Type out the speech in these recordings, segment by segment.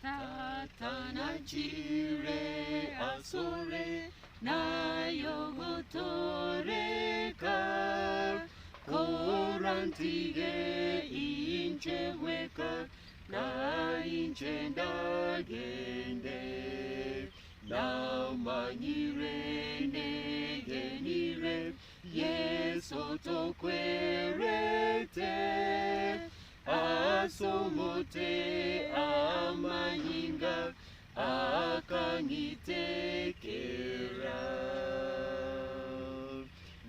Tatana chire asore na yogotoreka korantige inche weka na inche ndagende na manyire negenire Yeso tokwerete asomote amanyinga akanyitekera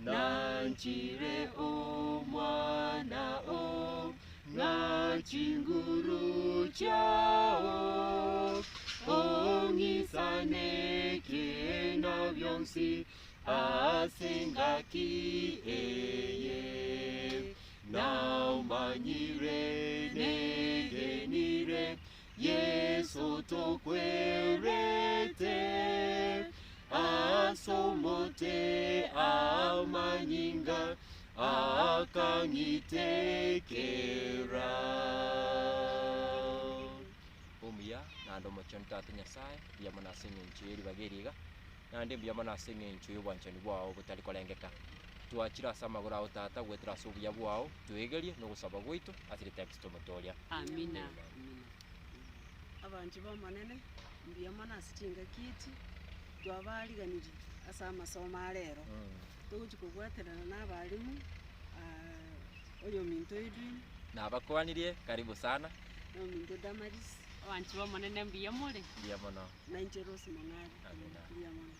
nanchire omwana o ngachinguru chao ongisane kena vyonsi asengaki eye naumanyire negenire Yeso tokwerete asomote amanyinga akanyitekera omuya nando mochon tata nyasaye biyamana sing'encho eri bageriga nande biyamana sing'encho yobwanchani bwao butari kolengeka twachira ase amagoro ao tata gwetera ase obuya bwao twegerie nogosaba gwitu ase ritekisto motoria amina abanji bamanene mbiyamana ase ching'aki twabariganiri ase amasomo arero togochi kogwaterana n'abarimu oyo minto Edwin nabakwanirie karibu sana no minto Damaris abanji bamanene mbiyamore biyamana na inche Rose Monari mbiyamana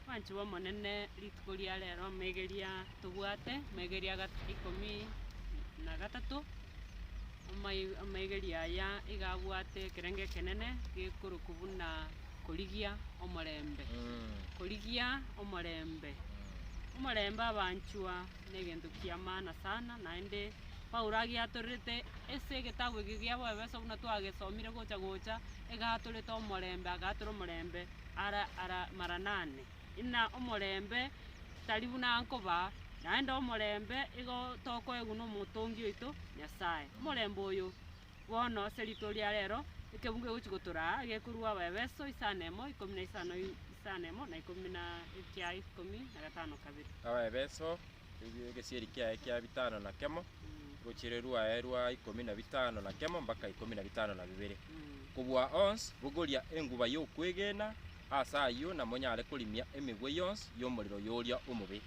abanji bamanene rituko ria rero megeria tobwate megeria 13 amaigeria aya igabwate ekerenge kenene gekoroka buna korigia omorembe korigia omorembe abanchwa negento kia maana sana naende Paulo agiatorete ese egetabu eki gia Efeso buna twagesomire gocha egatorete omorembe agatora omorembe ara maranane ina omorembe tari buna nkoba naende omorembe igo tokoeguna omotongi oito Nyasaye omorembe oyo bono ase rito ria rero ekebungu egochigotora gekorwa Efeso 5:15 na 15 kabiri Efeso egesieri kiaye kia 5 na kemo gochirerwa erwa 15 na kemo mpaka 15 na 2 kubwa ons bugoria enguba yokwegena asa ayo na monyare korimia emigwe yons yomoriro yoria omobe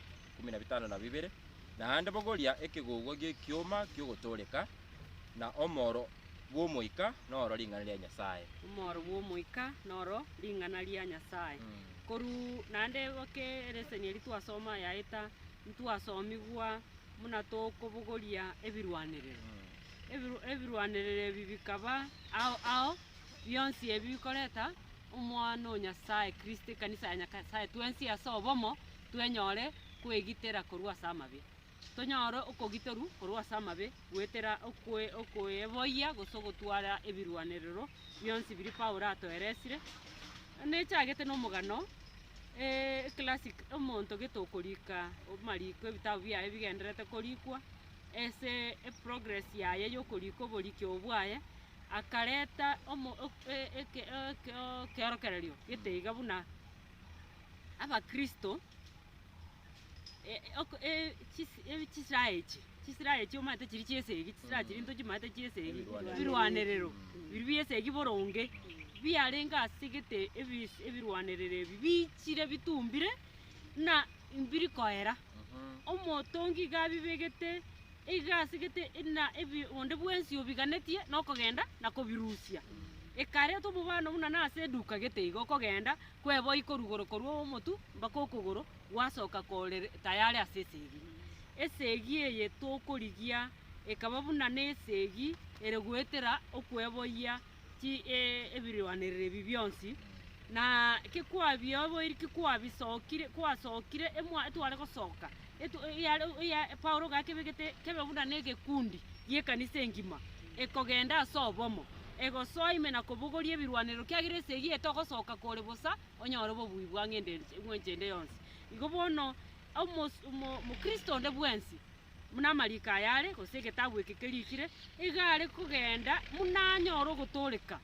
15 na 2 na ande bugoria ekigogwa gekioma kyogotoreka na omoro bwomoika noro ringana ria Nyasaye omoro bwomoika noro ringana ria Nyasaye koru nande bakeresenia eri twasoma yaeta ntwasomigwa muna tokobogoria ebirwanirire bibikaba ao byonsi ebikoreta omwana o Nyasaye Kristo kanisa ya Nyasaye twensi asobomo twenyore kwegitera korwa ase amabe tonyore okogiteru korwa ase amabe gwetera okweboia gosogotwara ebirwaniriro byonsi biri Paulo atoeresire nechagete nomogano classic omonto getokorika omariko ebitabu biaye bigenderete korikwa ese progress yaye yokorika oborikio bwaye akareta keorokererio geteiga buna abakristo chisiraechi omate chiri chiesegi chisira chiri nto chimate chiesegi birwaniriro biri biesegi boronge biarenga asigete ebirwanirire ebi bichire bitumbire na imbiri koera omotongi gabibegete igasigete na onde bwensi obiganetie nokogenda nakobirusia ekare to mubano muna nase duka geteigo okogenda kwebo ikorugoro korwo omotu mpaka okogoro wasoka kore tayari asesegi esegi eye tokorigia ekaba buna nesegi ere gwetera okweboia ebirwanirire bibyonsi na kikwabiobo iri kikwabisokire kwasokire emwa etware gosoka Paulo gakebegete kebe buna negekundi yekanisa engima ekogenda asobomo egosoime na kubugoria ebirwaniro kiagire esegi etogosoka kore bosa onyore bobui bwa ng'ende yonsi igo bono omukristo nde bwensi muna marika yare gose egetabu eke kerikire igare kugenda muna nyoro gotoreka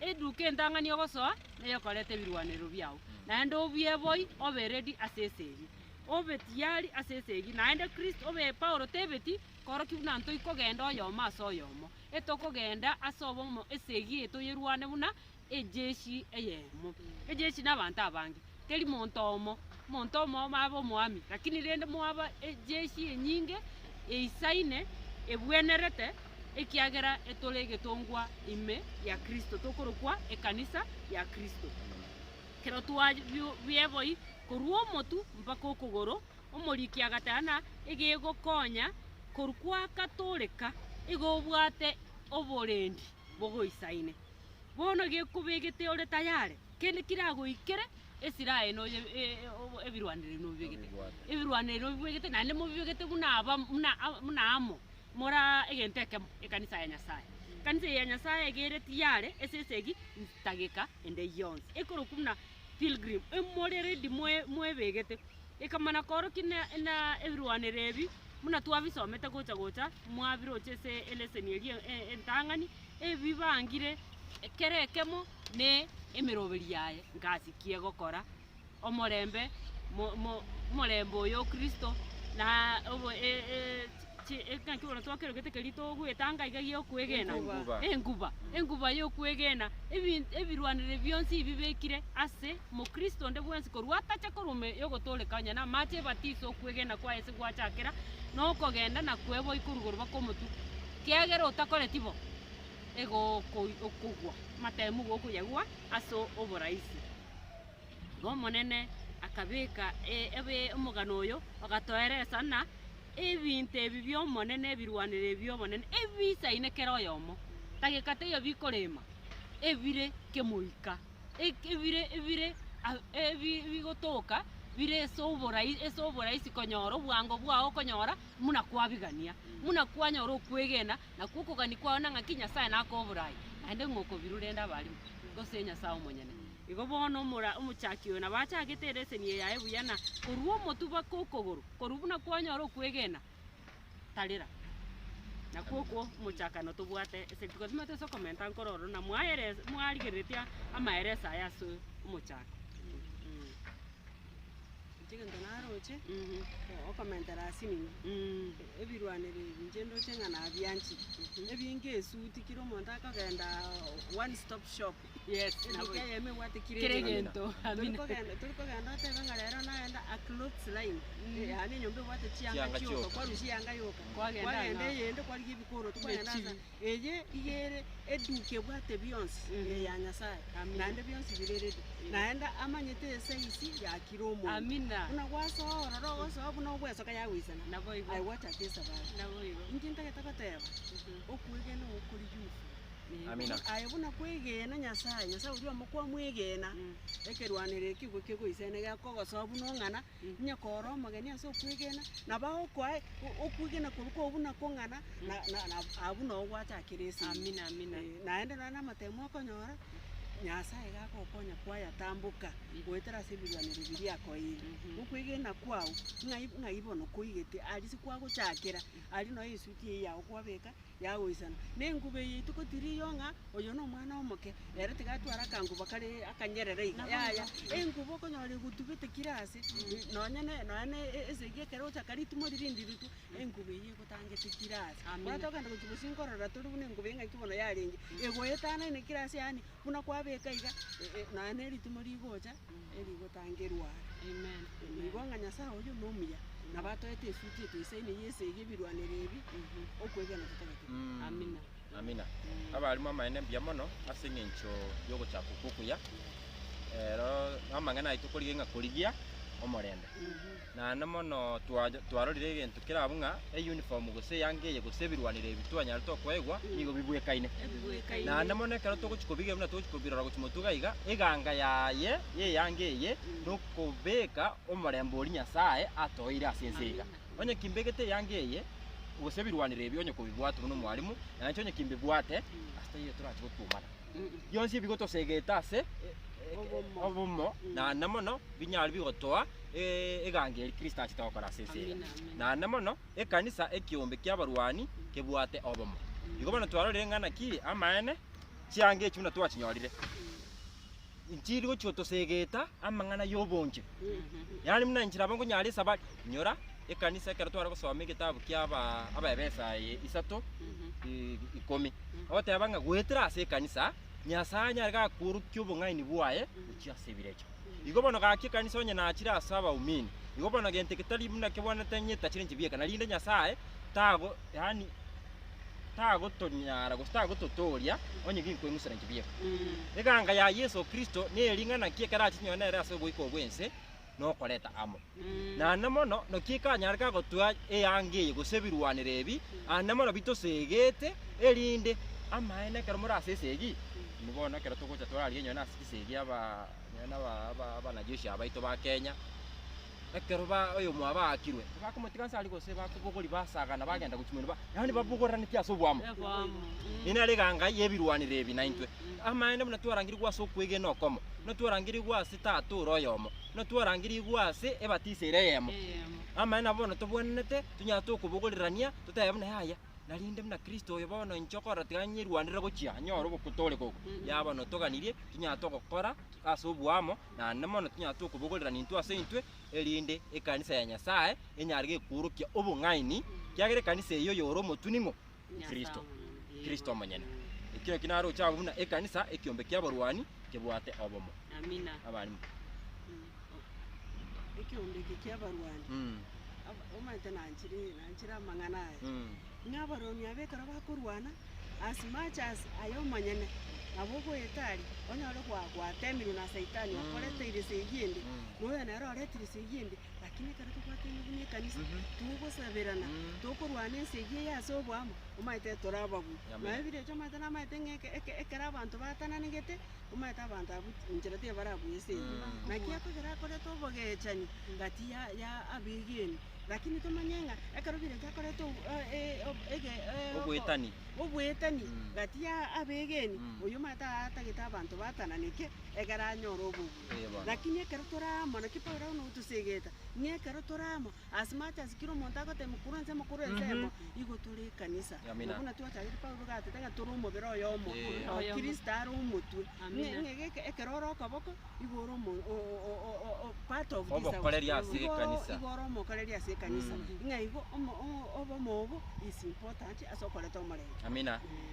eduka entang'ani ogosoa nayo okoreta ebirwanero biao naende obieboi obe ready ase esegi obe tiyari ase esegi naende Kristo obe Paulo tebeti koroki buna ntoikogenda oyomo ase oyomo etokogenda ase obomo esegi etoyerwane buna ejeshi eyemo ejeshi n'abantu abange teri monto omo maba omwami lakini rende mwaba ejeshi enyinge eisaine ebwenerete ekiagera etore egetongwa ime ya Kristo tokorokwa ekanisa ya Kristo kero bieboi korwa omotu mpaka okogoro omoriki agatana egegokonya korwa katoreka egobwate oborendi bogoisaine bono gekubegete ore tayare kende kiragoikere esirae no ebirwanire no bigete ebirwanire no bigete nande mo bigete muna amo mora egenteke ekanisa ya Nyasaye kanisa ya Nyasaye egere tiyare esesegi tageka ende yons ekorokuna pilgrim emorere di mwebegete ekamana koro kina na ebirwanire ebi muna twabisomete gocha mwabiroche se eleseni eri entang'ani ebibangire kerekemo ne emiroberi yaye ngasikie gokora omorembe morembe oyo Kristo na obo ekanki bona twakero gete kerito gwetanga igagio kwegena enguba yo kwegena ebirwanire byonsi bibekire ase mo Kristo nde bwensi korwata chakorume yo gotorekanya na mache batiso kwegena kwa ese gwachakera no kogenda na kwebo ikurugoro bakomutu kiagera utakoretibo ego okugwa matemu gokuyagwa aso oboraisi gomonene akabeka ebe omugano oyo agatoeresa na ebintu ebi byomonene ebirwanire byomonene ebisaine kero yomo tagekate yo bikorema ebire kemuika ebire bigotoka bire esoboraisi konyora obwango bwao konyora muna kwabigania muna kwanyora okwegena na kukogani kwao nanga Nyasaye nakoborai ande ngoko birurenda bali gose Nyasaye omonyene igo bono omuchaki ona bachageteresenie yae buyana korwa omotuba kokogoro korubuna kwanyora okwegena tarera na kwoko muchakano tubwate esekiko zimate so komenta nkororo na mwarigeretia amaeresa yaso omuchaka chigendo naroche okomentera asinini ebirwanire njendo chengana byanchi ebinge esuti kiro omonto akagenda one stop shop yes nakeyeme wate kiregento turikogenda otebe nga rero naenda a clothes line yani nyombe wate chianga chioka kwarushi yanga yoka kwagenda yende kwari ibikoro tukagenda asa eye igere eduke bwate byonsi ya Nyasaye nande byonsi birerede naenda amanyete eseisi ya kiromo amina una kwaso ororo so buna obweso kaya wisana nabo ibo ai wacha kesa ba nabo ibo intinta ketakateba okwegena okuri yufu amina ai buna kwegena Nyasaye uri omukwa mwegena ekerwanire kigwe kigwisene gakogoso buna ngana nyakoro mageni aso kwegena nabao kwa okwegena kuruko buna kongana na abuna ogwacha kiresi amina naende na matemo akonyora Nyasaye gakokonya kwaya tambuka gwetera sibirwanire biri akoire ukwigena kwao ngaibono kuigete ali sikwaguchakira ali no isuti ya okwabeka yagoisana nengube yitu kotiri yonga oyo no mwana omoke yare tigatwara kangu bakare akanyerere yaya engubo konyore gutubite kirasi none esege kero chakari tumorindiritu engube yigutangete kirasi batoganda kutubusinkorora turi bune ngube ngakibona yaringe egoyetana ne kirasi yani buna kwabeka iga nane ritumori gocha erigotangerwa amen ibonga Nyasaye oyo nomya nabatoete esuti twisaine yesege birwanire ebi okwegana tutagate amina abalimu amaene mbiamono asengencho yogochaka okukuya ero amangana itukorige kurigia omorembe na namono twarorire egento kirabunga uniform gose yangeye gose birwanire ebitwanya tokwegwa nigo bibwekaine na namono kero togochikobige muna togochikobirora gochimotugaiga eganga yaye ye yangeye nokobeka omorembe ori Nyasaye atoire asenseiga onye kimbegete yangeye gose birwanire ebyo onye kobibwatu no mwalimu na onye kimbibwate hasta iyo turachigotumana yonsi bigotosegeta ase obumo na namono binyali bigotoa egangeri Kristo achitokora sese na namono ekanisa ekiombe kyabarwani kebwate obumo igo bana twarorere ngana ki amaene chiange echi buna twachinyorire nchiri gochio tosegeta amang'ana y'obonche yani muna nchira bongo nyari sabari nyora ekanisa ekero twara gosoma egitabu kia abebesa isato ikomi oteba ng'a gwetera ase ekanisa nyasaye nyare gakurukia obong'aini bwaye gochiasebire echo igo bono gaki ekanisa onye nachire ase abaumini igo bono gente getari muna kebwanete nyeta chire nchibieka narinde nyasaye tago yani tagotonyara gotagototoria onye ginkwemusera nchibieka eganga ya Yesu Kristo nering'ana kie kerachinyonere ase oboiko bwense nokoreta amo nane mono nokikanyara gagotwa eyange gosebirwanira ebi ane mono bitosegete erinde amaene kero muri ase esegi nibona kero togocha twarari enyona ase esegi abanajeshi abaito ba Kenya ekero oyo mwabakirwe bakomotikansa ali gose bakobogori basagana bagenda guchimeno yani babugoraniti ase obwamo inare ganga yebirwanira ebi naintwe amaene muna twarangiri gwase okwege nokomo notwarangiri gwase taturo yomo notwarangiri gwase ebatisere yemo amaene abono tobwenete tunyata okubogorerania tutayabona haya narinde muna Kristo oyo bono nchokora tiganyirwanira gochia nyoro bokutore koko yabono toganirie tunyata gukora ase obwamo na nemono tunyata okubogorerania into ase intwe erinde ekanisa ya Nyasaye enyarige kurukia obong'aini kiagere kanisa eyo yoro motuningo Kristo manyene ekyo kinaro chabo buna ekanisa ekiombe kia barwani kebwate obomo amina abani ekiombe kia barwani omaite nanchira amang'ana ng'abaroni abekero bakorwana as much as ayo manyene nabo goetari onyore gwatemirwe na saitani okoreteire segende noyo nero oretire segende lakini kare tukwatene kanisa tugosabirana tokorwana esegi yase obwamo omaite torababu nabire cyo maite na maite ekera abantu batananigete omaite abantu abu njira te barabu esegi nakia kogera kore tobogechani ngati ya abigeni lakini tomanyenga ekero bire cyakore to obwetani ngati ya abegeni uyu mata atagita abantu batananike egara nyoro obu lakini ekero toramo nakipora no tusegeta nyekero toramo asmata sikiro montago te mukurenze emo igo tore kanisa ubona tuwachari Paulo gatega toro mubero yomo Kristaro umutu ngege ekero rokaboko igoro mo part of this igoro mo koleria se kanisa ngaigo obo is important asokole to marembe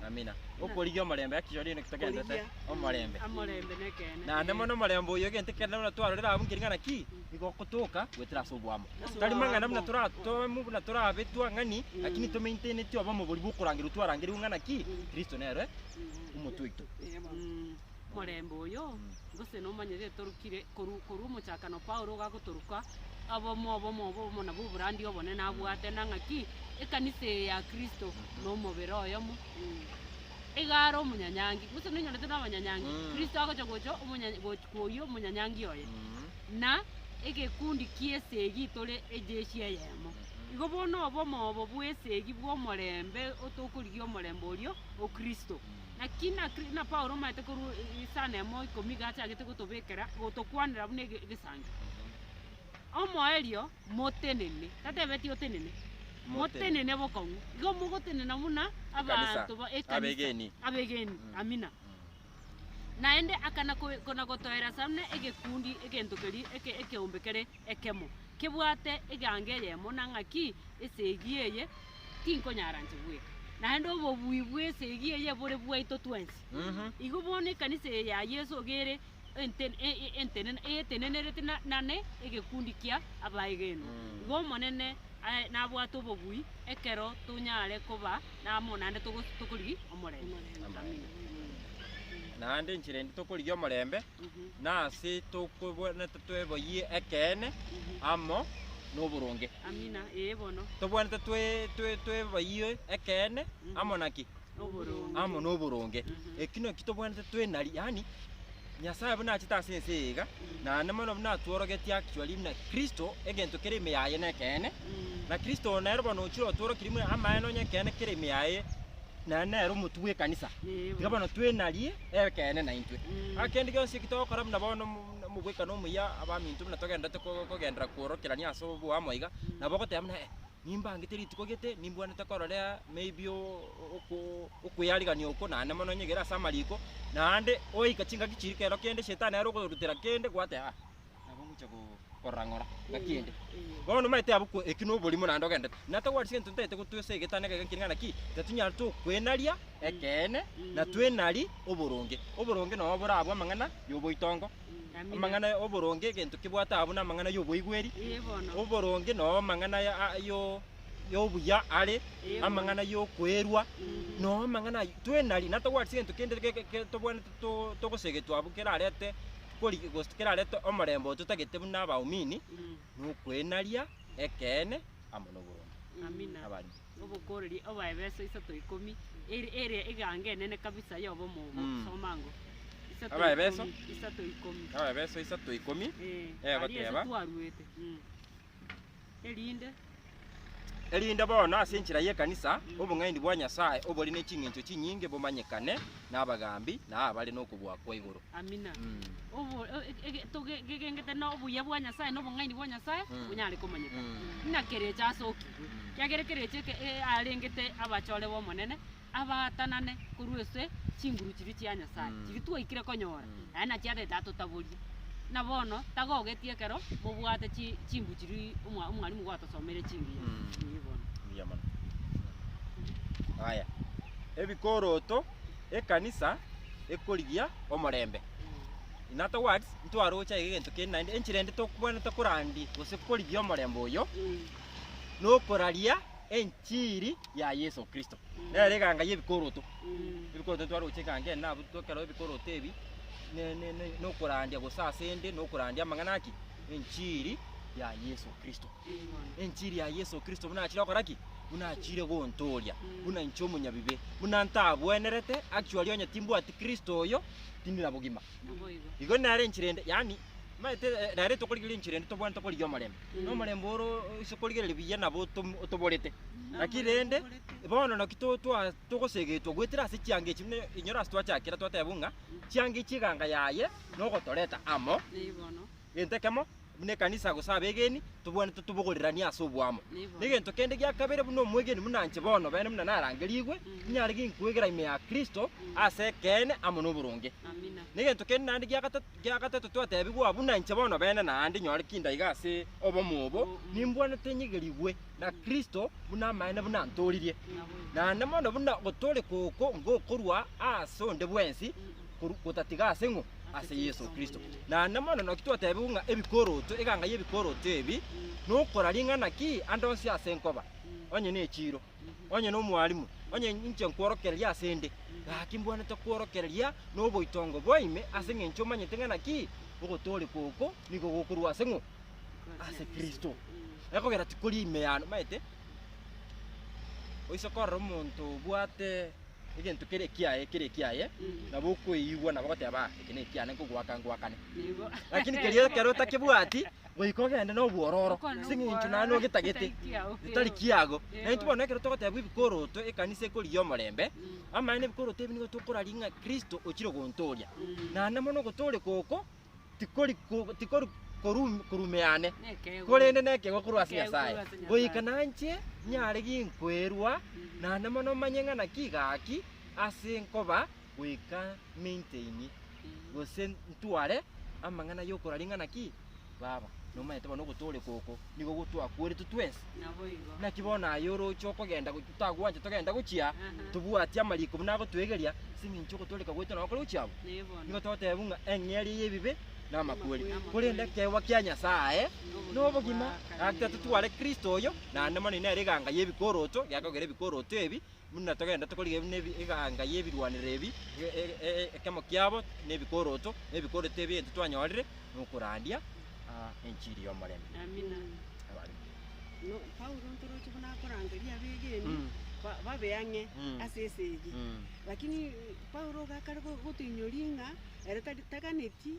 amina okorigio marembe akijori ne kitagendete omorembe nekene na nemono marembe uyo gente kenda twarorera abungiringana ki igokotoka gwetera sobwamo tari mangana muna muna betwa ngani lakini to maintain tyo bamo buri bukurangira twarangiri ngana ki Kristo nere umutuito morembe uyo gose no manyere torukire koru muchakano Paulo gagotoruka abomo na buburandi obone nabwate nangaki ekanisa ya Kristo no mobero yomo egaro munyanyangi guse no nyonete nabanyanyangi Kristo agochogocho omunyanyangi munyanyangi oye na egekundi kiesegi tole ejeshi yemo igo bono obo bwesegi bwo morembe otokurigio morembe orio o Kristo na Paulo maite koru isane mo ikomigacha agete gotobekera gotokwanira bune gesangi omoerio motenene tatebeti otenene motenene bokongu igo mugotenena muna abantu abegeni amina naende akana kona gotoera samne egekundi egentokeri ekeumbekere ekemo kebwate egange yemo nangaki esegieye tinkonyaranje bweka naende obo buibwe esegieye bore bwaito twensi igo bone kanisa ya Yesu gere entenenerete nane egekundi kia abaegeno igo monene nabwato obobui ekero tunyare koba namonande tokorigi omorembe nande nchirende tokorigi omorembe nase tokobona tweboyie ekene amo noburonge amina bono tobwana tweboyie ekene amo naki amo noburonge ekino kitobwana twenari yani Nyasaye buna chitase ensega na nemono buna tworogetia actually na Kristo egento kereme yaye nekene na Kristo na erbo no chiro tworo kirimu amaeno nyekene kereme yaye na nero mutwe kanisa ngabano twenarie ekene na intwe akendi gose kitokora buna bono mubweka no muya abamintu buna togenda kogendera kuorokerania aso bwa moiga na bogote amna nimbangite ritiko gete nimbwanete korora maybe okuyarigania oko nane mono nyegera samariko nande oika chinga gichiri kero kende shetani aro kurutira kende gwate nabo muche korangora gakende bono maite abuko ekino boli mona ndogende nata wari sinto ntete gutwese getane gakingana ki tatunya tu kwenaria ekene na twenari oboronge no borabwa mangana yoboitongo amangana oboronge gento kibwata abuna mangana yoboigweri oboronge no mangana yo buya are amangana yo kwerwa no mangana twenari nata wari sinto kende tobone to gosege twabukera arete kori gostikera arete omorembo tutagete buna baumini no kwenaria ekene amono boronge amina abandi obokoreri obaebeso isato 10 ere igange nene kabisa yobo mu somango abaebeso isato 10 abaebeso isato 10 bateba twaruete elinde bona asenchira ye kanisa obung'aindi bwa Nyasaye oboli ne chingencho chinyinge bomanyekane n'abagambi n'abali n'okubwa kwa iguru amina obo tugegengete no buya bwa Nyasaye no bung'aindi bwa Nyasaye bunyari komanyeka nakere chasoki kyagerekereche arengete abachole bo monene abatanane kurwese chinguru chiri chia Nyasaye chiri twaikire konyora ana chiate tatutaburi na bono tagogetie kero bobwate chimbu chiri umwalimu gwatasomere chingi nibono yamana aya ebikoroto ekanisa ekoligia omorembe inata words ntwarocha egento kenande enchirende tokubona tokurandi gose koligia omorembe oyo no koraria enchiri ya Yesu Kristo nere ganga yebikoroto ebikoroto twaroche kange na butokero ebikoroto ebi no kurandia gusasende no kurandia manganaki enchiri ya Yesu Kristo enchiri ya Yesu Kristo munachira koraki munachire gontoria muna nchomo nyabibe muna ntabwenerete actually onya timbu ati Kristo oyo tinira bugima igo nare enchirende yani maite nare tokorigire enchirende tobwana tokorigio marembe no marembe oro isokorigire biya nabo otoborete nakirende bono nakito togosegetwa gwetira ase chiange chimne inyora twachakira twatebunga chiange chiganga yaye no gotoreta amo nibono entekemo ne kanisa gusabegeni tubone tutubugulirania asobwamo nigento kende gya kabere buno mwegeni munanche bono bene muna narangerigwe nyari ginkwegira ime ya Kristo ase kene amono burunge amina nigento kende nandi gya gatatu twatebigwa bunanche bono bene nandi nyori kinda igase obo mubo nimbwana tenyigerigwe na Kristo buna maene buna ntoririe na namono buna gotore koko ngokorwa asonde bwensi kutatiga asengo ase Yesu Kristo na namono nokitwatebunga ebikoroto eganga yebikoroto ebi nokoraringana ki andonsi asenkoba onye ne chiro onye no mwalimu onye nche nkworokereria asende akimbwana tokworokereria no boitongo boime asenge nchomanye tengana ki ogotore koko niko gokurwa asengo ase Kristo ekogera tikuri imeyano maite oisokora omonto bwate egento kere kiaye na boko igwa na bagoteba ekene kiane kugwakane lakini keriyo kero takibwati goikogende no bwororo singinchu nano gitagete itari kiago na ntubona kero togoteba ibikoroto ekanise ekoriyo morembe amane ibikoroto ebi nigo tokoraringa Kristo ochiro gontoria na namono gotore koko tikori kurumeane korende neke gokurwa Nyasaye goikana nche nyare ginkwerwa na namono manyengana kigaki ase nkoba goika maintain gose ntware amangana yokoraringana ki baba no maete bono gotore koko nigo gotwa kwere tutwense na kibona yoro choko genda gutagwanje togenda guchia tubwati amariko buna gotwegeria singincho gotoleka gwete no koro chiabo nigo totebunga engeri yebibe na makweli kurinde kewa kya Nyasaye no bugima akita tutware Kristo oyo na namani nere ganga yebikoroto yakogere bikoroto ebi muna togenda tokorige nebi iganga yebirwanire ebi ekemo kyabo nebikoroto ebi ento twanyorire nokurandia enchiri yo marembe amina no Paulo ntorochi buna korangeria begeni babeange asesegi lakini Paulo gakare gotinyoringa eretaganeti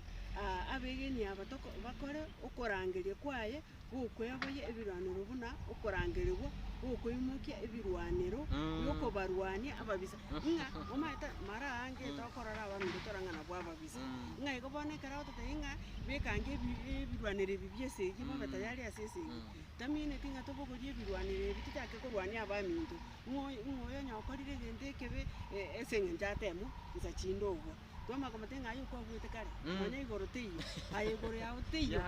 abegeni abatoko bakore okorangeria kwaye gukwebaye ebirwaniro buna okorangerirwa gukwimokia ebirwaniro yoko barwania ababisa nga omaita marange tokorara baminto torang'ana bwababisa ng'a igo bono ekero totari ng'a bekange ebirwanire ebi biesegi bobe tayari ase esegi tamineti ng'a tobogoria ebirwanire ebi tichake korwania abaminto ng'oyo nyokorire egento ekebe ase eng'encho atemo nsa chinde obwo twamakomate ng'ayo kwagwete kare nonya igoro teiyo aya igoro yao teiyo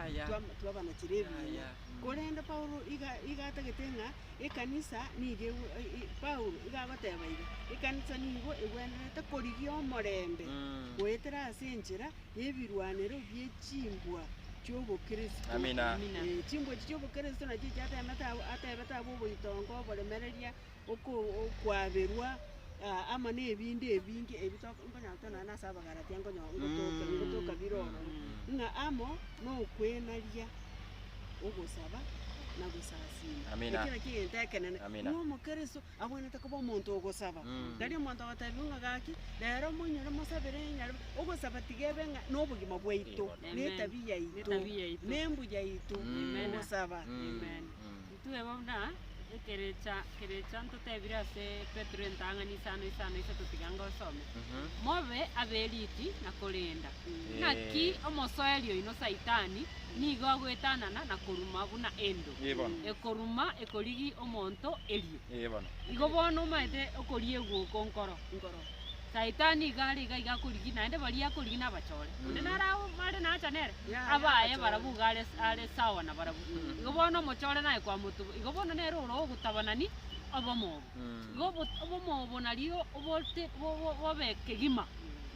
twabanachire ebiya korende Paulo iga atagete ng'a ekanisa niga Paulo iga agoteba iga ekanisa nigo egwenerete korigia omorembe goetera ase enchera ya ebirwanero bia echimbwa chiobokristo Amina. chimbwa echi chiobokristo nachi atebete abo oboitongo oboremereria okwaberwa ama nebinde ebingi nkonyatona nasa abagaratia ngotoka biroro ng'a amo nokwenaria ogosaba na gusasima Amina. ekira kigente ekenene Amina. omokristo abonete kuba omonto ogosaba gari omonto agotebi ng'a gaki rero monyore mosabere nyare ogosaba tigebe ng'a nobogima bwaito netabi yaito nembu yaito ogosaba tuebona kerecha ntotebire ase Petro entang'ani isano isa totiganga osome mobe aberiti na korenda naki omosoeri oino saitani nigo agwetanana na koruma buna endo ekoruma ekorigi omonto erio igo bono omaete okoria egwoko nkoro saitani iga korigi naende baria korigi nabachore onde narao mare nachanere abaye barabuga are sawa na barabu igo bono omochore naye kwa mutu igo bono nero oro ogutabanani obomobo igo obomobo nario obote bobekegima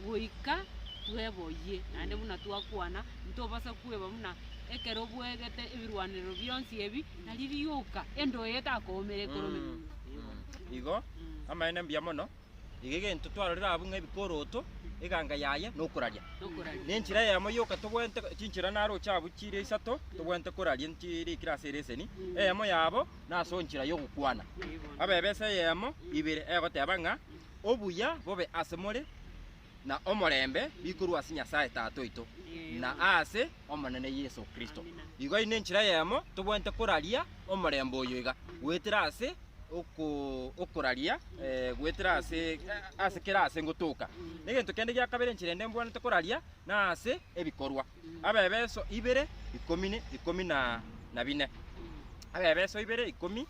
goika tweboye naende buna twakwana ntobasa kweba buna ekero bwegete ebirwaniro bionsi ebi nari bioka endo etakomere korome igo amaene mbia mono igegento twarorera abu ng'ebikoroto eganga yaye nokuraria nenchira yamo yoka togwente chinchira naro chabu chire isato togwente kuraria nchiri kirase reseni eyamo yabo naso nchira yogukwana abebese yamo ibere egoteba ng'a obuya bobe asemore na omorembe bikorwa ase Nyasaye tato ito na ase omonene Yesu Kristo igo ine nchira yamo togwente kuraria omorembe oyo iga gwetera ase okuraria gwetera ase kerase ngotoka negento kende gya kabere nchirende mbwanete kuraria na ase ebikorwa abebeso ibere 10 na bine abebeso ibere 10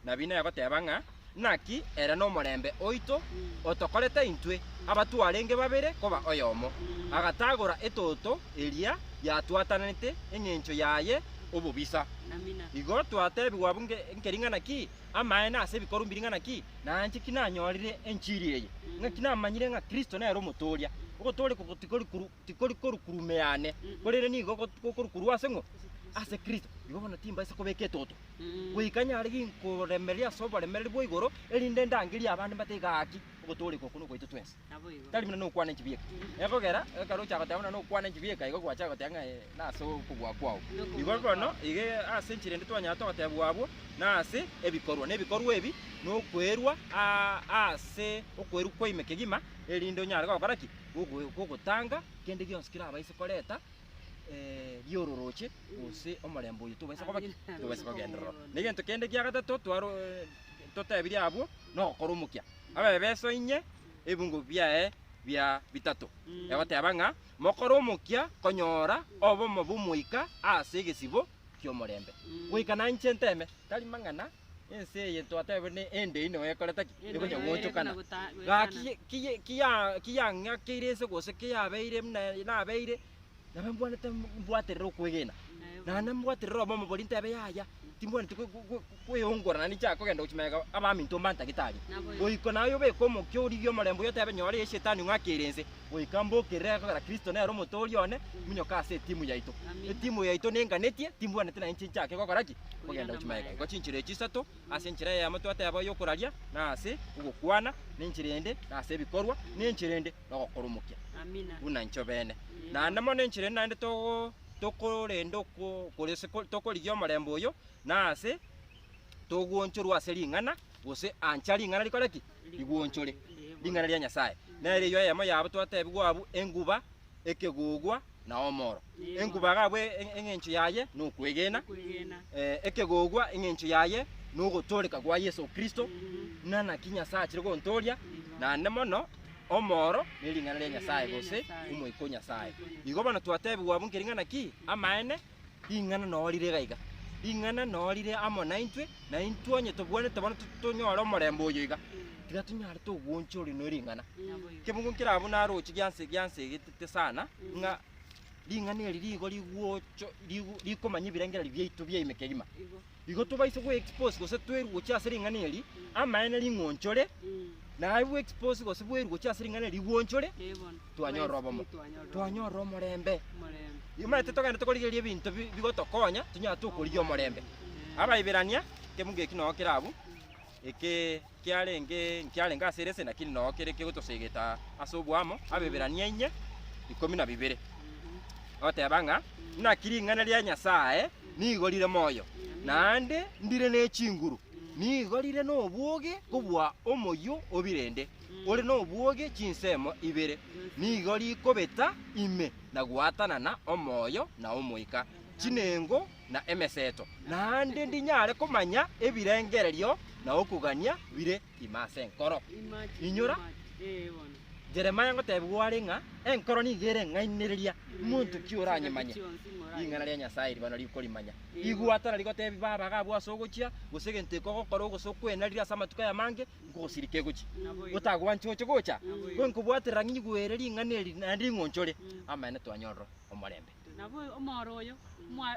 na bine agoteba ng'a naki era no morembe oito otokorete intwe abatwarenge babere koba oyomo agatagora etoto eria yatwatanete eng'encho yaye obobisa igo twatebigwa bunge nkering'ana ki amaene ase ebikoru mbiring'ana ki nanche kinanyorire enchiri eye ng'a kinamanyire ng'a Kristo nere omotoria ogotore tikori korukurumeane korere nigo gokorukurwa ase ng'o ase Kristo igo bono timba ase kobeka etoto goikanyare ginkoremeria ase oboremeri bwa igoro erinde ndangeria abande bategaki ogotore kokono goito twensi tari muna nokwana enchibieka ekogera ekarocha goteba muna nokwana enchibieka igo gwacha goteba ng'a nase okogwa kwao igo bono ige ase enchirende twanyara togotebwa abwo nase ebikorwa na ebikorwa ebi nokwerwa ase okwerwa kwaime kegima erinde onyare gokora ki gogotanga kende gionsi kirabaise koreta riororoche ose omorembe oyo tobasa kogenderera negento kende gia gatato twaro totebirie abwo nogokora omokia abebeso inye ebingo biae bia bitato egoteba ng'a mokora omokia konyora obomo bomoika ase egesibo kia omorembe goika nanche nteme tari mang'ana ense eye twatebe ne ende ino ekoreta ki egonya gochokana gaki kiyang'a keirese gose kiyabeire nabeire nabe mbwanete mbwaterera okwegena nane mbwaterera obomo bori ntebe yaya timbwanete kweyongora nani chakogenda gochimega abaminto mbantagitari goiko nayo obeka omokio origie omorembe oyo otebe nyore eshetani ng'akerense goika mbokerera ekogera Kristo nere omotori one minyoka ase etimu yaito etimu yaito nenganetie timbwanete nainche nchake gokora ki kogenda gochimega igo chinchira echisato ase enchira eyamo twateba yokoraria na ase ogokwana nenchira ende na ase ebikorwa nenchira ende nogokora omokia buna ncho bene naende mono enchira naende tokorenda tokorigia omorembe oyo nase togwonchorwa ase ring'ana gose ancha ring'ana rikore ki rigwonchore ring'ana ria Nyasaye nere iyo eyemo yabo twatebigwa abu enguba ekegogwa na omoro enguba gabwe eng'encho yaye nokwegena ekegogwa eng'encho yaye nogotoreka gwa Yesu Kristo nana ki Nyasaye achire gontoria naende mono omoro nering'ana rĩa Nyasaye Rĩa gose Nyasaye. omoiko Nyasaye igo bono twatebigwa bunkering'ana ki amaene ing'ana norire gaiga ing'ana norire amo naintwe onye tobwanete bono tonyora omorembe oyo iga tiga tunyare togwonchori noring'ana kebungu nkirabu narochi giansegete sana ng'a ring'ana eri rigo rigwocho rikomanya ebirengereri biaitu biaimeke gima igo tobaise expose gose twerwochi ase ring'ana eri amaene ring'onchore naye expose gose bwerwochi ase ring'ana eri rigwonchore twanyorora obomo twanyorora omorembe imaete togenda tokorigeria ebinto bigotokonya tunyara tokorigia omorembe abaiberania kebungu eki noo kerabu eke kiarenge ase erese nakini noo kere kegotosegeta ase obwamo abeberania 12 oteba ng'a naki ring'ana ria Nyasaye nigorire moyo naende ndire na echinguru nigorire na obwoge kobwa omoyo obirende ore na obwoge chinsemo ibere nigori kobeta ime na gwatanana omoyo na omoika chinengo na emeseto naende ndinyare komanya ebirengererio na okugania bire imase enkoro inyora Jeremiah ngotebwa are ng'a enkoro nigere ng'ainereria muntu kioranyemanya ing'ana ria Nyasaye ribana rikorimanya igwatana rigotebi baba gabwa ase ogochia gose egento ekogokora ogose okwenarira ase amatuko aya mange nkogosirika egochi otagwanchoche gocha gonkobwaterera ng'inyi gwere ring'ana eri naende ring'onchore amaene twanyorora omorembe nabo omoro oyo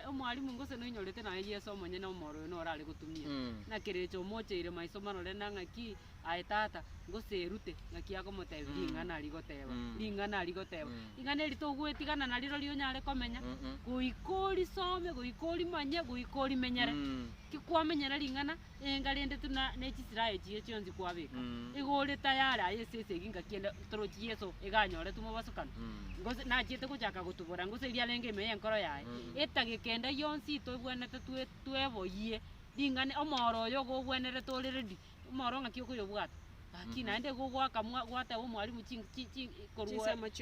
omwalimu ngose noinyorete naye Yesu omonyene omoro oyo norare gotumia nakerecha omocheire maiso manore nang'aki aye tata ngose erute ng'aki akomotebi ring'ana rigoteba ring'ana rigoteba ing'ana eri togwetigana nariro rionyare komenya goika some goika orimanye goika orimenyere kikwamenyera ring'ana enga rende tuna nechisirae chie chionsi kwabeka igore tayari aye sese gingakienda torochi Yesu eganyore tumobasukana ngose nachiete gochaka gotubora ngose riarenge emeye enkoro yaye etagekenda yonsi tobwanete tweboyie ring'ana omoro oyo gobwenere toreredi omoro ng'aki okoyobwata lakini naende gogwaka gwateba omwalimu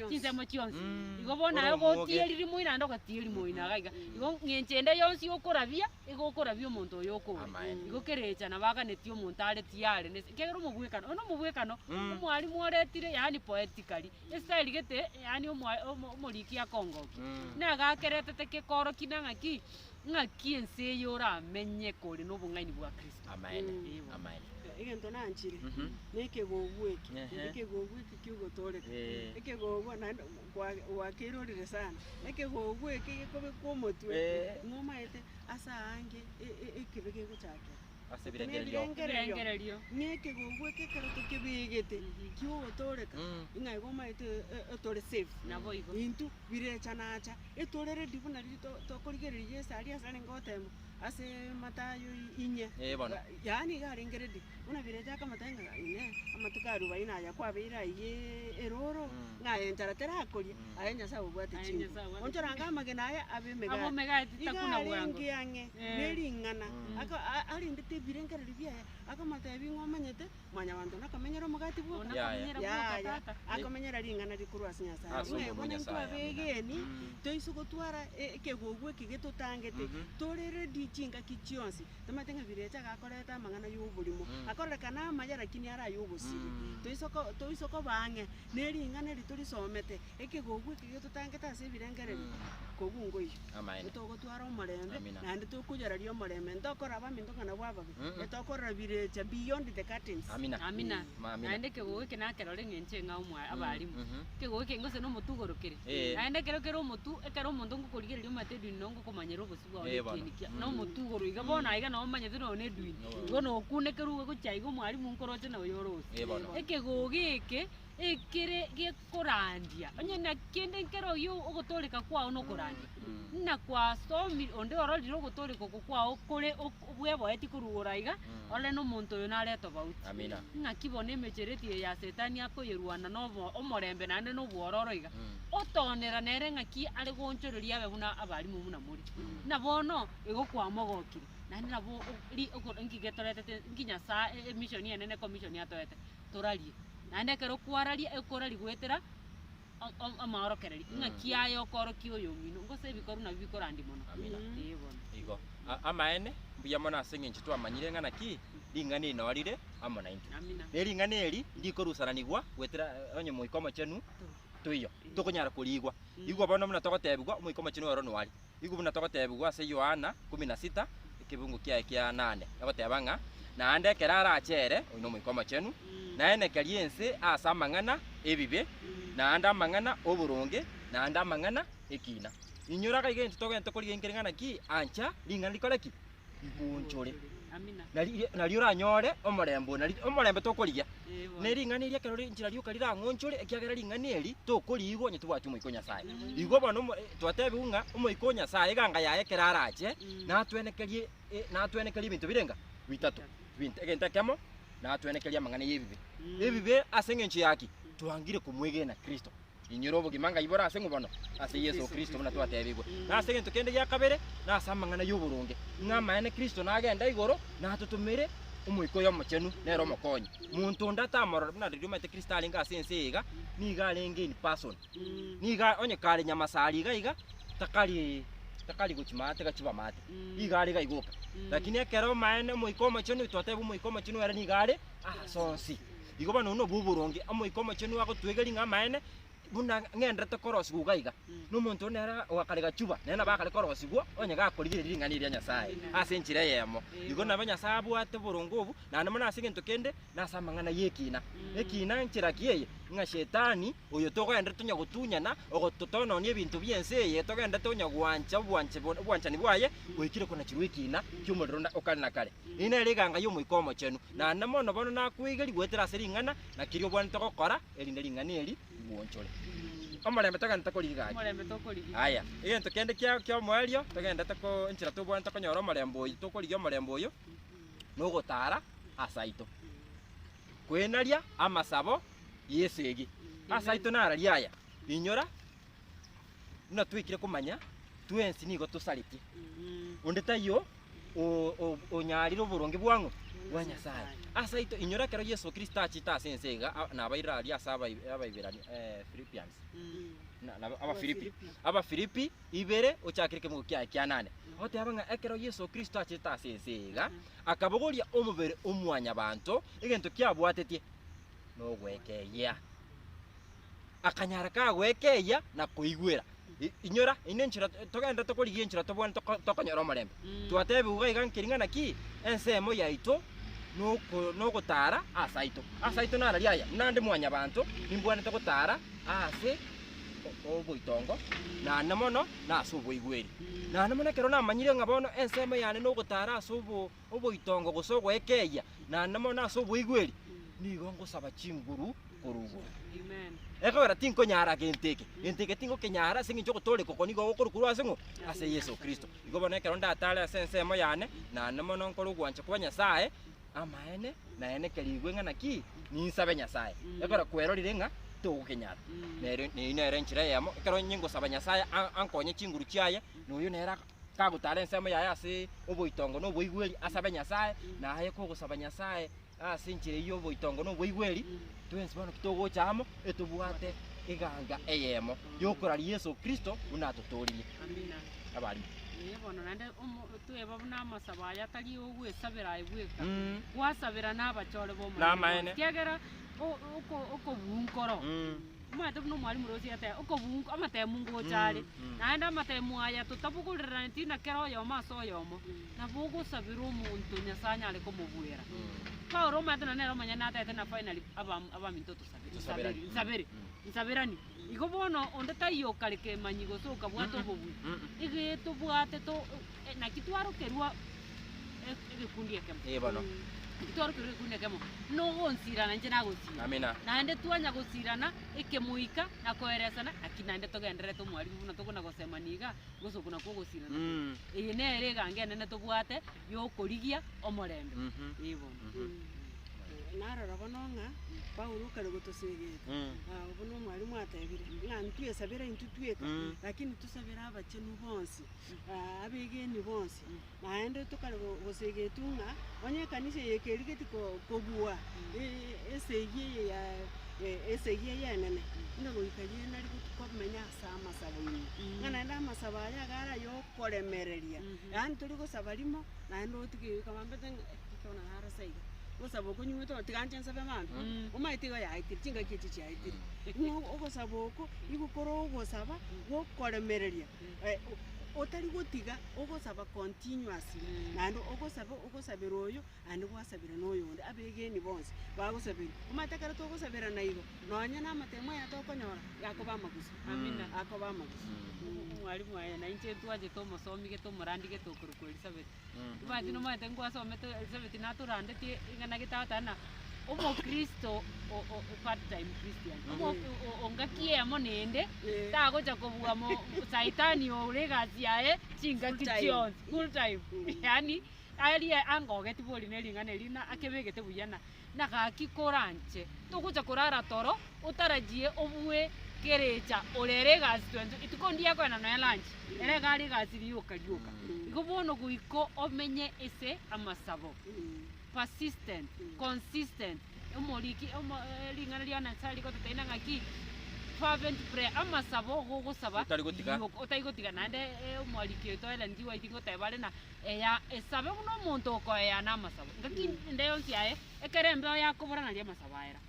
chinsemo chionsi igo bonaye gotieriri moina naende ogatieri moina gaiga igo ng'enchende yonsi okorabia igokorabia omonto oyo okobua igo kerecha nabaganeti omonto are tiare kegera omobwekano ono omobwekano omwalimu oretire yani poetically estyle gete yani omoriki akongoki nagakeretete kekoroki ng'aki ense eyo oramenye kore na obong'aini bwa Kristo amaene egento nanchire nekegogwa eki kiogotoreka ekegogwa naende gwakeirorire sana ekegogwa eki gekobekwa omotwe ng'omaete ase aange ekebe gegochakera ase ebirengererio nekegogwa eki ekero tokebegete kiogotoreka ng'a igo omaete otore safe nabo igo intu birecha nacha etorere dibu nari tokorigereria Yesu aria ase arenge otemo ase Matayo 4 yani garengeredi una birecha kamataenga ine amatuka 40 aya kwabeire aye eroro ng'a enchara terakoria aye Nyasaye obwate chingo onchoranga amagena aya abemegati takuna bwango ng'iang'e nering'ana arindete ebirengereri biaye akamotebi ng'omanyete mwanya bantu nakamenyera omogati bwoka akamenyera ring'ana rikorwa ase Nyasaye ng'ebona ntwabegeni toiso gotwara ekegogwa eki getotangete toreredi chingaki chionsi tomate ng'a birecha gakoreta amang'ana y'oborimo akorekana amaya lakini ara ay'obosiri toisoko bang'e nering'ana eri torisomete ekegogwa eki getotangete ase ebirengereri kogungo iyo etogotwara omorembe naende tokoyeraria omorembe ntokoraba minto ng'ana bwababe etokorora birecha beyond the curtains amina naende kegogo eke nakerore ng'enche ng'a abarimu kegogo eke ngose nomotugorokere naende kero omotu ekero omonto ngokorigereria omate edwini nongokomanyera obosi bwao nekinikia nomotugoro iga bono iga nomanyete none edwini igo nokunekerwa gocha iga omwarimu nkoroche naye orosi ekegogo eke ekere gekorandia onye nakende nkero yo ogotoreka kwao nokorandia nakwasomi onde ororire ogotoreka oko kwao kore bweboeti korugora iga ole nomonto oyo nareta bauti ng'aki bona emecheretie ya setani akoyerwana nobo omorembe naende nobwororo iga otonera nere ng'aki are gonchoreria abe buna abarimu buna muri nabono igo kwamogokire naende nabo ngigetoretete nginyasa emission enene commission atoete torarie naende kero kwararia ekorari gwetera amaorokereri ng'aki aye okoroki oyo ng'ino ngose ebikoru nabio bikorandi mono igo amaene mbuya mona aseng'enche twamanyire ng'ana ki ring'ana inorire amo na intu Amina. ring'ana eri ndikorusaranigwa gwetera onye moikomo chenu tuiyo tukunyara kurigwa igwa bono muna togotebigwa moikomo chenu oro nwari igwa muna togotebigwa ase Yohana 16 kibungu kia 8 egoteba ng'a naende kerara achere oino moikomo chenu naende keriense asa amang'ana ebibe naende amang'ana oboronge naende amang'ana ekina inyora igente togente korigenkere ng'ana ki ancha ring'ana rikore ki igunchore Amina. nari oranyore omorembo nari omorembe tokorigia Ebo. ne ring'ana iria kero nchira rioka rirangonchore ekiagera ring'ana eri tokorigwo onye tobwati omoiko nyasaye igwo bono twatebiwa ng'a omoiko nyasaye ganga yaye kerarache natwenekerie ebinto birenga bitatu egente kemo natwenekerie amang'ana y'ebibe ebibe ase eng'encho yaki twangire kumwegena Kristo inyora obogima ngai bora ase ng'obono ase Yesu Kristo buna twatebigwe nase egento kende gia kabere nase amang'ana y'oboronge ng'amaene Kristo nagenda igoro natotumire omoiko y'omochenu nero omokonyi muntu onde atamorora buna riria omaete Kristo arenge ase ense iga niga arenge in person niga onye kare nyamasari iga takari gochimate gachiba mate iga are gaigoka lakini ekero maene omoiko omochenu twatebwa omoiko omochenu ere niga are sonsi igo bano no buburonge omoiko omochenu agotwegeri ng'amaene buna ng'endete korosigwa iga n'omonto onera ogakarega chuba nena bakare korosigwa onye gakorigirira ring'ana iria nyasaye ase enchira yemo igo nabo nyasaye abwate borongo obu naende mono ase egento kende nase amang'ana y'ekina ekina enchera kieye ng'a shetani oyo togoendete tonya gotunyana ogototononia ebinto bia ense eye togendete onya gwancha obwanchani bwaye goikire konachirwa ekina kiomorero okare na kare ine ere eganga y'omoiko omochenu naende mono bono nakwegeri gwetera ase ring'ana nakiri obwanete gokora erinde ring'ana eri gwonchore omorembe togente korigaki Omorembe tokorigia. aya egento kende kia omoerio togendete enchera tobwanete konyora omorembe oyo tokorigia omorembe oyo nogotara asaito kwenaria amasabo yesegi asaito narari aya inyora buna twikire komanya twensi nigo tosaritie onde taiyo onyarire oboronge bwang'o bwa nyasaye asaito inyora kero Yesu Kristo achita ase ense iga nabairari ase abaibirani Philippians Abafilipi ibere ochakire kemugo kia 8 oteba ng'a ekero Yesu Kristo achita ase ense iga akabogoria omobere omwanya banto egento kiabwatetie nogwekeia akanyara kagwekeia na koigwera inyora ine nchira togenda tokorigia nchira tobwana tokonyora omorembe twatebiwa iga nkiring'ana ki ense emo yaito nogotara asaito narari aya nande mwanya banto nimbwanete gotara ase oboitongo naende mono nase oboigweri naende mono ekero namanyire ng'a bono ense emo yane nogotara ase oboitongo gose ogwekeia naende mono ase oboigweri nigo ngosaba chinguru korugwa Amen. ekogera tinkonyara genteke tingokenyara ase eng'encho ogotoreka okoni igo gokorwa ase ng'o ase Yesu Kristo igo bono ekero ndatare ase ense emo yane naende mono nkora ogwancha kwa nyasaye amaene naene kerigwe ng'ana ki ninsabe nyasaye ekora kwerorire ng'a togokenyara nere enchira yamo ekero nyengosaba nyasaye ankonye chinguru chiaye noyo nera kagotara ense emo yaye ase oboitongo noboigweri asabe nyasaye naye kogosaba nyasaye ase enchira iyo oboitongo noboigweri twensi bono togochamo etobwate eganga eyemo yokorari Yesu Kristo buna atotoririe Amina. abari Bono naende tweba buna amasabo aya tari ogwesabera egweka gwasabera n'abachore Namaene. kiagera okobunkoro omanyete buna omwarimu rosi ate okobunko amatemu ngochare naende amatemu aya totabugurira ntina kero oyomo ase oyomo nabo ogosabera omonto nyasaye anyare komobwera kaora omanyete nonere omanya natete na finally abaminto nsaberani igo bono onde taiyo kareke manyi gose okabwata obobui ige tobwate naki twarokerwa egekundi ekemo bono twarokerwa egekundi ekemo nogonsirana nche nagosira amina naende twanya gosirana ekemuika nakoeresana aki naende togenderete omwarimu buna tokona gosemaniga gosokona kogosirana eye nere egange enene tobwate yokorigia omorembe ibono narora bono ng'a Paulo kare gotosegete bono omwarimu atebire ng'a ntwesabera intwe tweka lakini tusabera abachenu bonsi abegeni bonsi naende tokare gosegetu ng'a onye ekanisa yekerigeti kobua esegie yenene ina goikarie nari komenya ase amasabo ng'a naende amasaba aya gara yokoremereria yani turi gosaba rimo naende otige kamambete kona narasaiga gosaba okonyuete otiganje nsabe mambi omaite igo yaitire chingaki echi chiaitire ogosaba oko igokora ogosaba gokoremereria otari gotiga ogosaba continuously naende ogosabera oyo ande gwasabira noyonde abegeni bonse bagosabira omaite kare togosabira na igo nonya namatemo yatokonyora yakoba amaguzi Amina. akoba amaguzi mwalimu aya na inche twaje tomosomi tomorandi getokoro kwa Elizabeth imagine omate ngwasomete Elizabeth naturandeti ingana gitatana omokristo part time Christian ongakiemo nende tagocha kobua mo saitani oregasi yae chingaki chion full time yani ali angogeti boli nelingana lina akebegete buyana nagakikoranche tugucha kurara toro utarajie obwe kerecha oreregasi twenzo itukondia kwa na lunch ere gari gasi liuka ikobono guiko omenye ese amasabo persistent consistent omoliki lingana liana sali ko tutaina ngaki fervent prayer amasabo gogosaba otaigotiga nande omoliki to ela ndiwa itingo tebale na ya esabe uno muntu ko ya na amasabo ngaki ndeyo nsiae ekerembe yakobora na amasaba era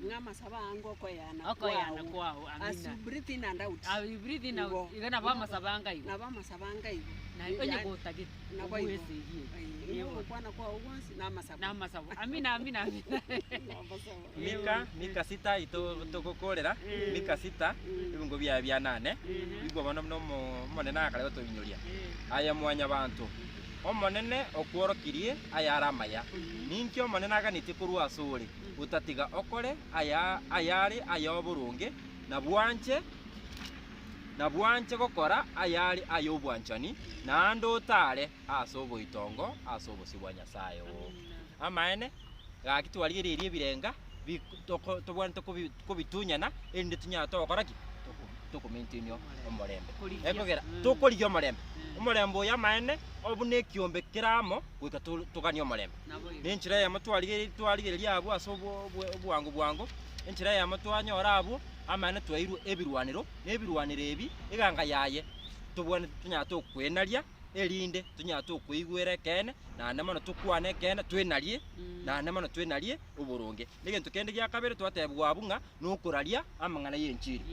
ngamasaba ango koyana kwao amina as you breathe in and out you breathe in out igana ba masabanga igo na ba masabanga igo na onye gotagit na kwa bwese hiyo kwana kwa ugonsi na masaba amina mika sita itogokorera mika sita ibungo bya 8 bigo bono no monene akale gotobinyuria aya mwanya bantu omonene okworokirie aya aramaya ninkyo monene aganite kurwa asuri utatiga okore ayari ayoburunge na bwanche gokora ayari ayobwanchani na ando tare asobo itongo asobo sibwa Nyasaye amaene gakitwarigererie birenga tobwane tokobitunyana ende tunyata okoraki tokomaintainio omorembe ekogera tokorigia omorembe oya maene obune kiombe kiramo gwika tugania omorembe nenchira ya twarigereria abo asobo bwangu enchira ya twanyora abo amane twairu ebirwaniro nebirwaniro ebi iganga yaye tubone tunyata okwenaria erinde tunyata okuigwere kene na namano tukwane kene twenarie na namano twenarie uburunge nigento kende gya kabere twatebwa abunga nokuraria amangana yenchiri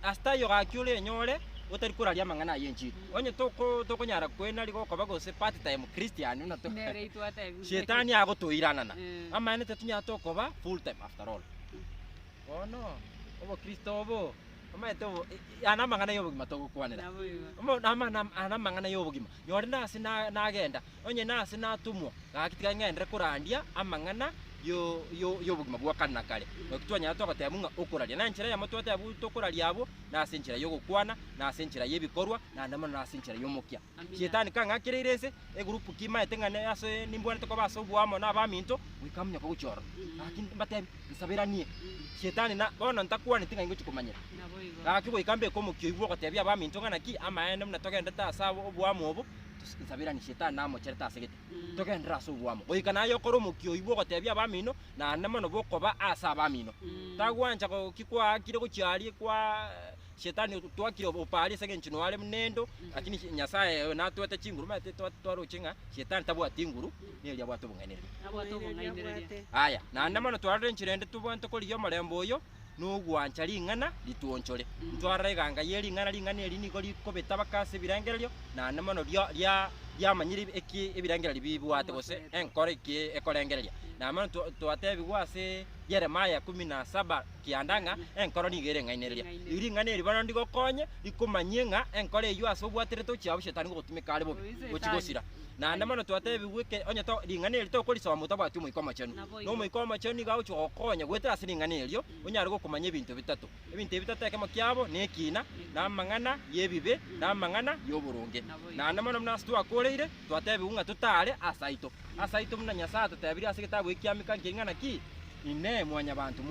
astayo gakyule enyore utari kuraria amangana yenchiri onye tokonyara kwenari gokoba gose part time Christian na to shetani agotoiranana amane tunyata okoba full time after all no obo Kristo obo omaete obo ana mangana yobugima togokwanera ana mangana yobugima nyore nasi nagenda onye nasi natumwa gakitiga ngendere kurandia amangana yobugima bwakana kale okitwanya togotemunga okuraria na nchira ya mutwate abu tokuraria abo nasi nchira yogokwana nasi nchira yebikorwa na namana nasi nchira yomokia shetani kanga kirerese egroup kima etengane ase nimbwane tokobaso bwamo na baminto wikamnya ko guchora lakini bate nsabiranie shetani na bona ntakuwa nitinga ingo chikumanyira gaki goikambe ko mukyo ibwo gotebia baminto ngana ki amaene mna togenda ta sabo obwamo obo nsabirani shetani namo chereta asegete togendra so bwamo goikana yo koro mukyo ibwo gotebia bamino na namano bokoba asa bamino tagwanja ko kikwa kire gochiari kwa shetani twakire opali segenchino wale mnendo lakini Nyasaye na twete chinguru mate twaro chinga shetani tabwa tinguru neli abwato bunganire aya na namano twarare nchirende tubonto koliyo marembo oyo nugwancha lingana lituonchole ntwarare ganga yeli ngana lingana eli niko likobeta bakase birangeryo na namano lya manyiri eki ebirangera libibwate gose enkore ki ekorengereria na mano twatebi gwase Yeremia 17 kiandanga enkoro nigere ngainereria iri ngane eri bana ndigo konye ikumanyenga enkore yo asobwatere to chiabo shetani gotumika ale bobi gochigosira na ndamano twatebi gwike onye to lingane eri to koli sawa mutabwa tu muikoma chenu no muikoma chenu ga ucho okonya gwetera siri ngane eryo onyare gokumanya ebintu bitatu ekemo kyabo nekina na mangana yebibe na mangana yoburunge na ndamano mna stu akoreire twatebi unga tutale asaito mna Nyasaye tutabiri ase kitabu ikiamika ngingana ki ine mwanya bantu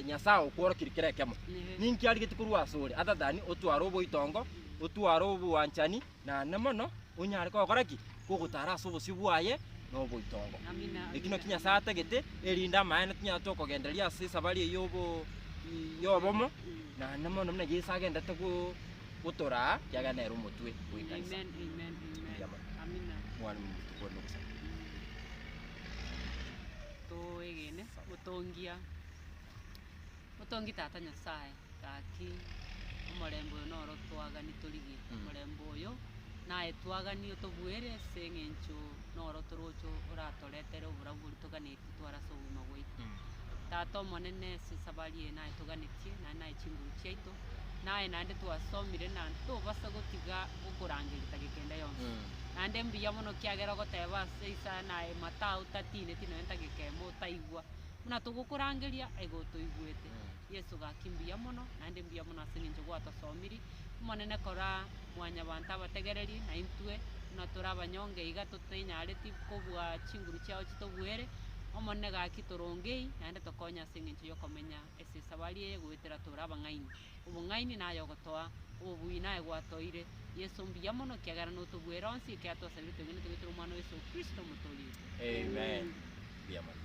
Nyasaye okoro kirikire kemo ninki ari gitikuru asore atadani otwaro boitongo otwaro buwanchani na namono unyare ko koraki kugutara so busibwaye no boitongo ekino kinya sate gete erinda maana tunya to kogenderia ase sabari yobomo na namono mna Yesu agenda gutura kiaganera umutwe gwikaisa Amen, amen, amen. Yama. Amina. mwana mutukono gusa Tuigine mutongi tata Nyasaye gaki omorembo oyo noro twagani turigi omorembo oyo naye twagani otobwere ase eng'encho noro torocho oratoretere oburabu bori toganeti twarase obogima bwaitu tata omonene ase esabari eye naye toganetie naye chinguru chiaito naye naende twasomire naende tobasa gotiga gokorangeria tagekenda yonsi naende mbuya mono kiagera ogoteba ase isa naye matao tatineti naye tagekemo otaigwa buna togokorangeria igo otoigwete Yesu gaki mbuya mono naende mbuya mono ase eng'encho gwatosomiri omonene kora mwanyabanto abategereri na intwe buna tore abanyonge iga totenyareti kobua chinguru chiao chitobwere omonene gaki torongei naende tokonya ase eng'encho ya okomenya ase esabari eye goetera tore abang'aini obong'aini naye ogotoa obobui naye gwatoire Yesu mbuya mono kiagera notobwera onsi ekiatwasabire togende togetera omwana wa Yesu Kristo motori. amen. Biamana.